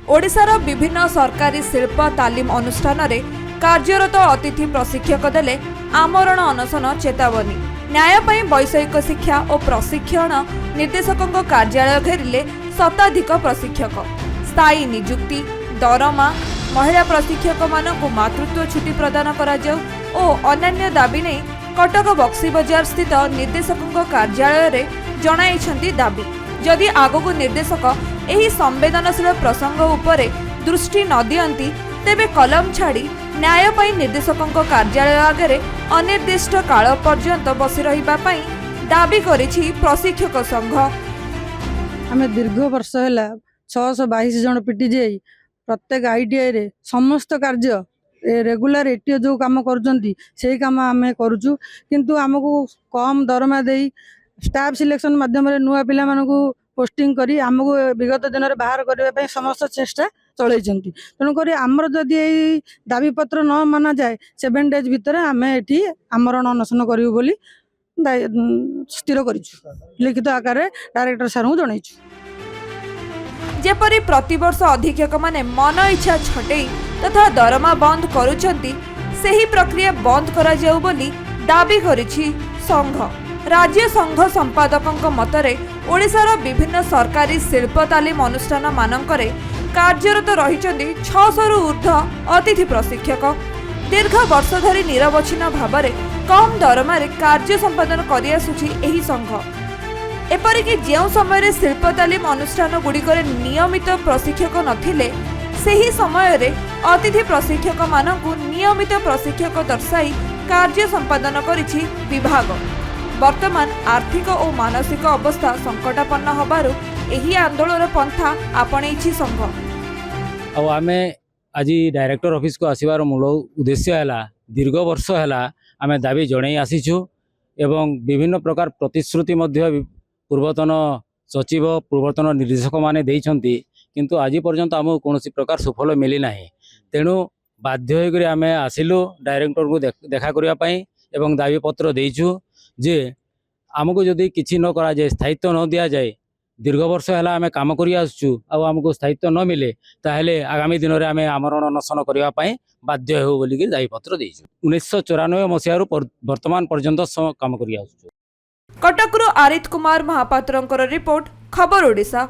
ओडिशार विभिन्न सरकारी शिल्प तालीम अनुष्ठान रे कार्यरत अतिथि प्रशिक्षक देले आमरण अनशन चेतावनी। न्याय पई वैषयिक शिक्षा और प्रशिक्षण निर्देशकों कार्यालय घेरिले शताधिक प्रशिक्षक। स्थायी नियुक्ति, दरमा, महिला प्रशिक्षक मानकु मातृत्व छुट्टी प्रदान करा जाऊ और अन्य दाबी नहीं कटक बक्सी बजार स्थित निर्देशकों कार्यालय रे जणाइछंती दाबी। जदि आगकु निर्देशक एही संवेदनशील प्रसंग उपरे दृष्टि न दियंती तेबे कलम छाड़ी न्याय पई निर्देशकों कार्यालय आगे अनिर्दिष्ट काल पर्यंत बसी रहिबा पई दाबी करिछि प्रशिक्षक संघ। आम दीर्घ वर्ष है 622 जन पीटीजे प्रत्येक आईटीआई रे समस्त कार्य रेगुलर एटीओ जो काम करुँच से कम आम करुचु, किंतु आमको कम दरमा दे स्टाफ सिलेक्शन माध्यम नुआ पिला मानकु पोस्टिंग करी आमको विगत दिन में बाहर करने समस्त चेष्टा चलई। तेणुक आमर जदि यही दाबी पत्र न माना जाए 7 डेज भितर आम ये आमरण अनशन करूँ बोली स्थिर करिछु। लिखित आकार डायरेक्टर सार को जनइछु। जेपरी प्रतिवर्ष अधीक्षक माने मन इच्छा छटई तथा दरमा बंद करुछंती सेही प्रक्रिया बंद करा जाऊ बोली दाबी करिछि संघ। राज्य संघ संपादकों मतरे ओडिशार विभिन्न सरकारी शिल्प तालीम अनुष्ठान मानकरे कार्यरत रहिचंती 600 रु ऊर्ध्व अतिथि प्रशिक्षक। दीर्घ वर्ष धरी निरवच्छिन्न भावरे कम दरमारे कार्य संपादन करि आसुछि एही संघ। एपरिक जो समय शिल्प तालीम अनुष्ठान गुड़िकर नियमित प्रशिक्षक नथिले सेही समय रे अतिथि प्रशिक्षक मानकु नियमित प्रशिक्षक दर्शाई कार्य संपादन करिछि विभाग। वर्तमान आर्थिक और मानसिक अवस्था संकटापन्न होबारु एही आंदोलन पंथा आपणैछि संघ। आम आज डायरेक्टर ऑफिस को आसबार मूल उद्देश्य है दीर्घ वर्ष है आम दाबी जन आसीचु एवं विभिन्न प्रकार प्रतिश्रुति पूर्वतन सचिव पूर्वतन निर्देशक माने देइछंती, किंतु आज पर्यंत आमको कौन प्रकार सुफल मिली ना। तेणु बाध्य होकर आम आसिलु डायरेक्टर को देखा करने एवं दाबी पत्र देइछु जे आमको जदि किसी न करा जाए स्थायित्व न दि जाए दीर्घ वर्ष है आम कम कर आमको स्थायित्व न मिले ताहले आगामी दिन में आम आमरण अनशन करने बाध्य हो बोलिक दाबी पत्र देइछु। 1994 मसीह वर्तमान पर्यंत कम कर। कटकरू आरित कुमार महापात्रंकर रिपोर्ट, खबर ओडिशा।